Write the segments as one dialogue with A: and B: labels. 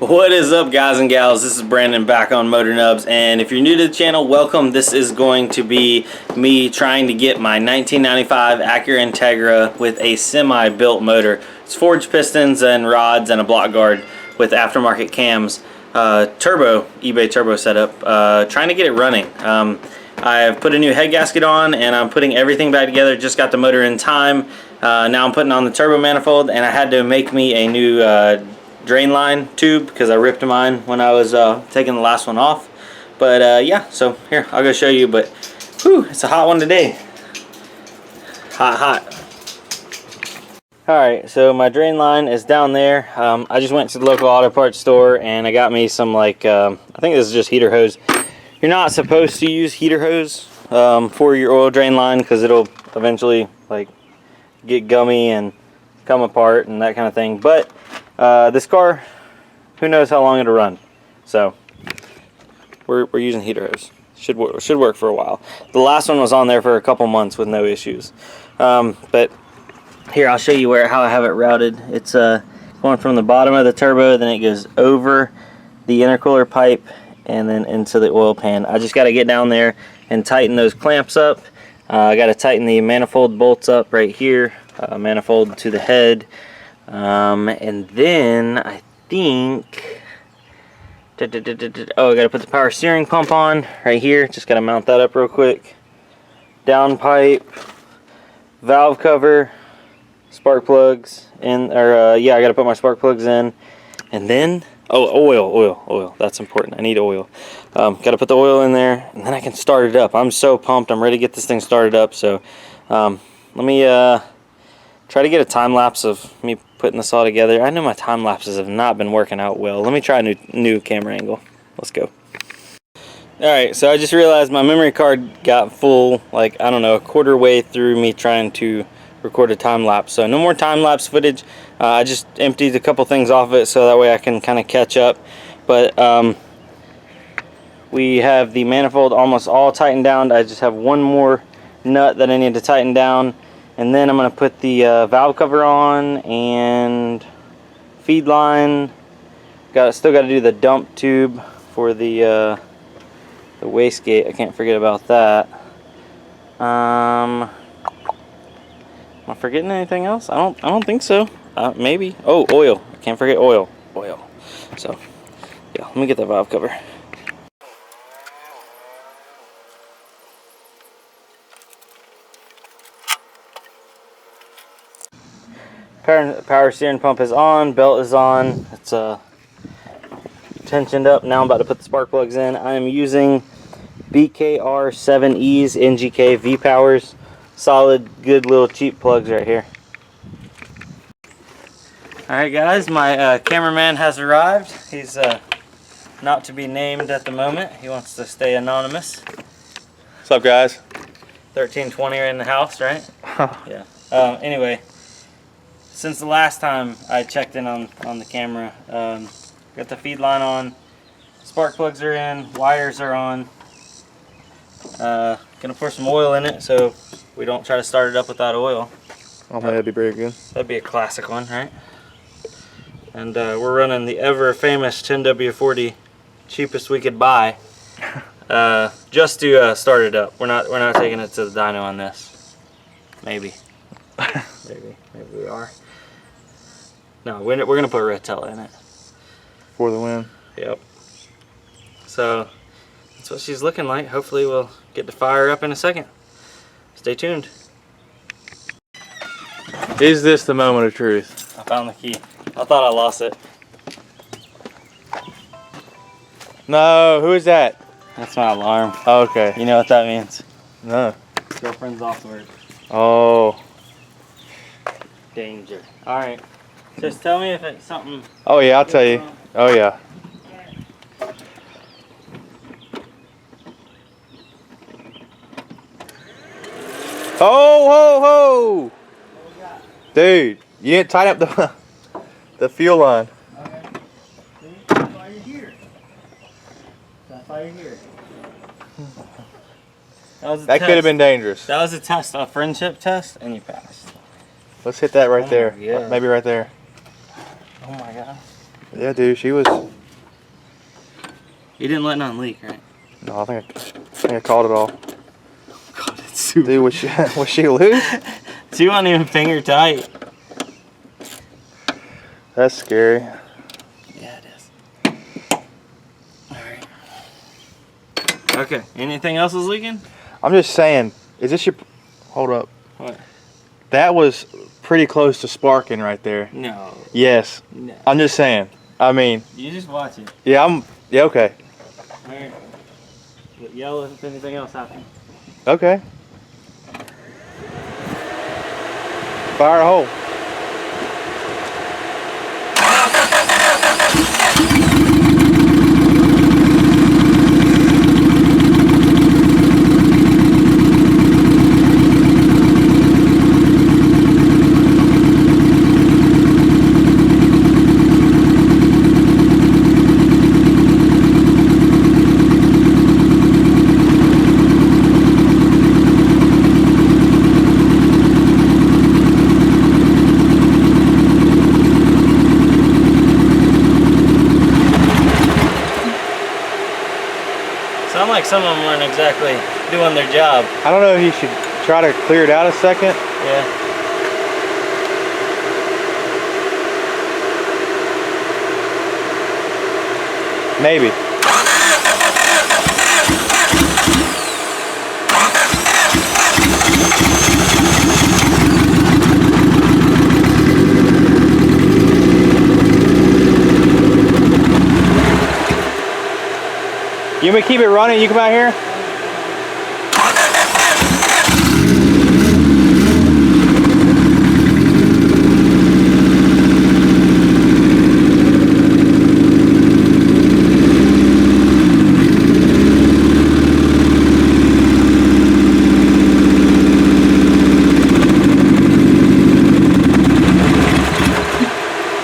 A: What is up, guys and gals? This is Brandon back on Motor Nubs, and if you're new to the channel, welcome. This is going to be me trying to get my 1995 Acura Integra with a semi-built motor. It's forged pistons and rods and a block guard with aftermarket cams. Turbo, eBay turbo setup. Trying to get it running. I've put a new head gasket on and I'm putting everything back together. Just got the motor in time. Now I'm putting on the turbo manifold, and I had to make me a new drain line tube because I ripped mine when I was taking the last one off. But yeah, so here, I'll go show you. But whew, it's a hot one today. Hot. Alright, so my drain line is down there. I just went to the local auto parts store and I got me some, like, I think this is just heater hose. You're not supposed to use heater hose for your oil drain line because it'll eventually, like, get gummy and come apart and that kind of thing. But this car, who knows how long it'll run. So we're using heater hose. Should work for a while. The last one was on there for a couple months with no issues. But here, I'll show you how I have it routed. It's going from the bottom of the turbo, then it goes over the intercooler pipe and then into the oil pan. I just got to get down there and tighten those clamps up. I got to tighten the manifold bolts up right here, manifold to the head. And then I think, I got to put the power steering pump on right here. Just got to mount that up real quick. Down pipe, valve cover, spark plugs in, or yeah, I got to put my spark plugs in. And then, oil. That's important. I need oil. Got to put the oil in there, and then I can start it up. I'm so pumped. I'm ready to get this thing started up. So let me try to get a time lapse of me putting this all together. I know my time lapses have not been working out well. Let me try a new camera angle. Let's go. Alright, so I just realized my memory card got full, like, I don't know, a quarter way through me trying to record a time lapse. So no more time lapse footage. I just emptied a couple things off it so that way I can kind of catch up. But we have the manifold almost all tightened down. I just have one more nut that I need to tighten down. And then I'm going to put the valve cover on and feed line. Still got to do the dump tube for the wastegate. I can't forget about that. Am I forgetting anything else? I don't think so. Maybe. Oh, oil. I can't forget oil. So yeah, let me get that valve cover. Power steering pump is on, belt is on, it's tensioned up. Now I'm about to put the spark plugs in. I am using BKR7Es NGK V-Powers. Solid, good little cheap plugs right here. Alright guys, my cameraman has arrived. He's not to be named at the moment. He wants to stay anonymous.
B: What's up, guys?
A: 1320 are in the house, right? Yeah. Anyway. Since the last time I checked in on the camera, got the feed line on, spark plugs are in, wires are on. Gonna pour some oil in it so we don't try to start it up without oil.
B: I think that'd be very good.
A: That'd be a classic one, right? And we're running the ever famous 10W40, cheapest we could buy, just to start it up. We're not taking it to the dyno on this. Maybe. Maybe we are. No, we're gonna put Rotella in it.
B: For the win.
A: Yep. So that's what she's looking like. Hopefully we'll get to fire up in a second. Stay tuned.
B: Is this the moment of truth?
A: I found the key. I thought I lost it.
B: No, who is that?
A: That's my alarm.
B: Oh, okay.
A: You know what that means?
B: No.
A: Girlfriend's off work.
B: Oh.
A: Danger. Alright. Just tell me if it's something.
B: Oh yeah, I'll tell you. Oh yeah. Ho ho ho! Dude, you didn't tighten up the fuel line.
A: Okay. See? That's why you're here. That's why you're here.
B: That could have been dangerous.
A: That was a test, a friendship test, and you passed.
B: Let's hit that right there.
A: Yeah.
B: Maybe right there.
A: Oh my god.
B: Yeah, dude, she was.
A: You didn't let none leak, right?
B: No, I think I called it all.
A: God, it's super.
B: Dude, was she loose?
A: She wasn't even finger tight.
B: That's scary.
A: Yeah, it is. Alright. Okay, anything else is leaking?
B: I'm just saying, is this your... Hold up.
A: What?
B: That was pretty close to sparking right there.
A: No.
B: Yes.
A: No.
B: I'm just saying. I mean...
A: You just watch it.
B: Yeah, Yeah, okay.
A: Alright. Yell if anything else happens.
B: Okay. Fire a hole.
A: Sound like some of them weren't exactly doing their job.
B: I don't know if you should try to clear it out a second.
A: Yeah.
B: Maybe. You want me to keep it running? You come out here?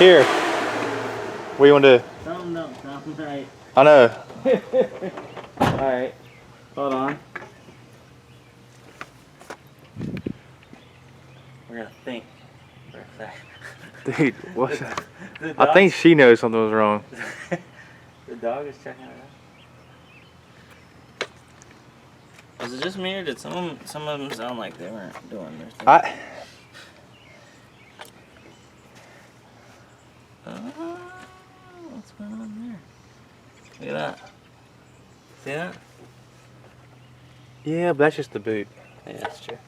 B: Here. What do you want to do?
A: Something don't sound right.
B: I know.
A: Alright. Hold on. We're gonna think for a second.
B: Dude, what's that? I think she knows something was wrong.
A: The dog is checking it out. Was it just me or did some of them sound like they weren't doing their thing? What's going on there? Look at that. See that?
B: Yeah, but that's just the boot.
A: Yeah, that's true.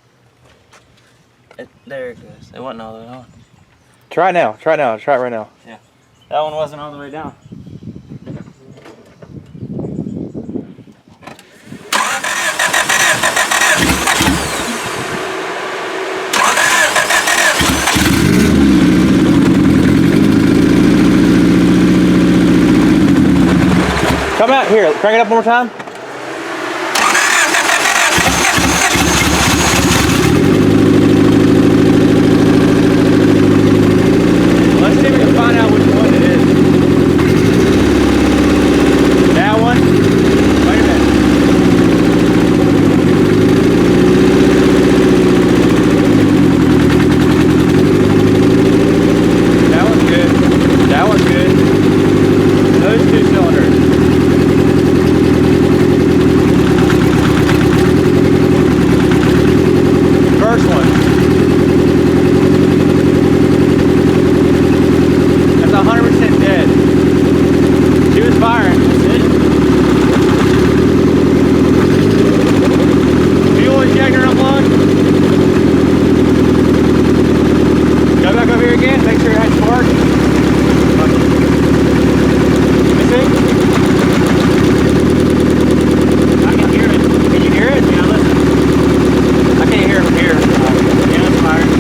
A: There it goes. It wasn't all the way on.
B: Try it now. Try it now. Try it right now.
A: Yeah. That one wasn't all the way down.
B: Come out here. Crank it up one more time. Let's see if we can find out which one it is. That one? Wait a minute. That one's good. That one's good. Those two cylinders. First one. That's 100% dead. She was firing. That's it. Fuel injector unplugged. Go back over here again. Make sure it has spark. Let me see. I can hear it. Can you hear it? Yeah, listen. I can't hear it from here. Yeah, it's firing.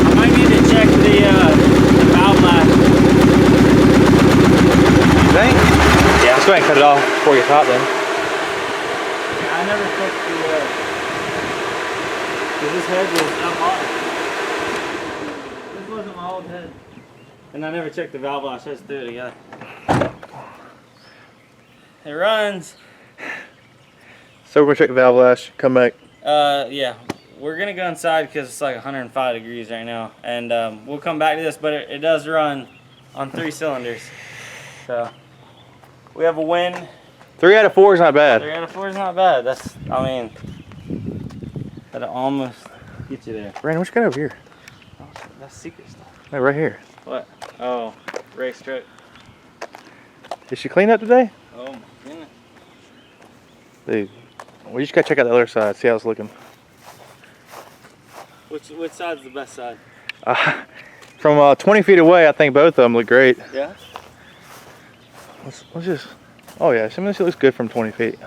A: I might need to check the valve blast.
B: You think? Yeah. Let's go ahead and cut it off before it gets hot then.
A: Yeah, I never checked the because this head was up high. This wasn't my old head. And I never checked the valve blast. I just threw it together. It runs.
B: So we're gonna check the valve lash. Come back.
A: Yeah. we're gonna go inside because it's like 105 degrees right now, and we'll come back to this. But it does run on 3 cylinders, so we have a win.
B: 3 out of 4 is not bad.
A: 3 out of 4 is not bad. That's, I mean, that'll almost get you there.
B: Brandon, what you got over here?
A: Oh, that's secret stuff.
B: Hey, right here.
A: What? Oh, race truck.
B: Is she cleaned up today?
A: Oh my goodness.
B: Dude, we just gotta check out the other side, see how it's looking.
A: Which side's the best side?
B: From 20 feet away, I think both of them look great.
A: Yeah.
B: Let's just. Oh yeah, I mean, this looks good from 20 feet.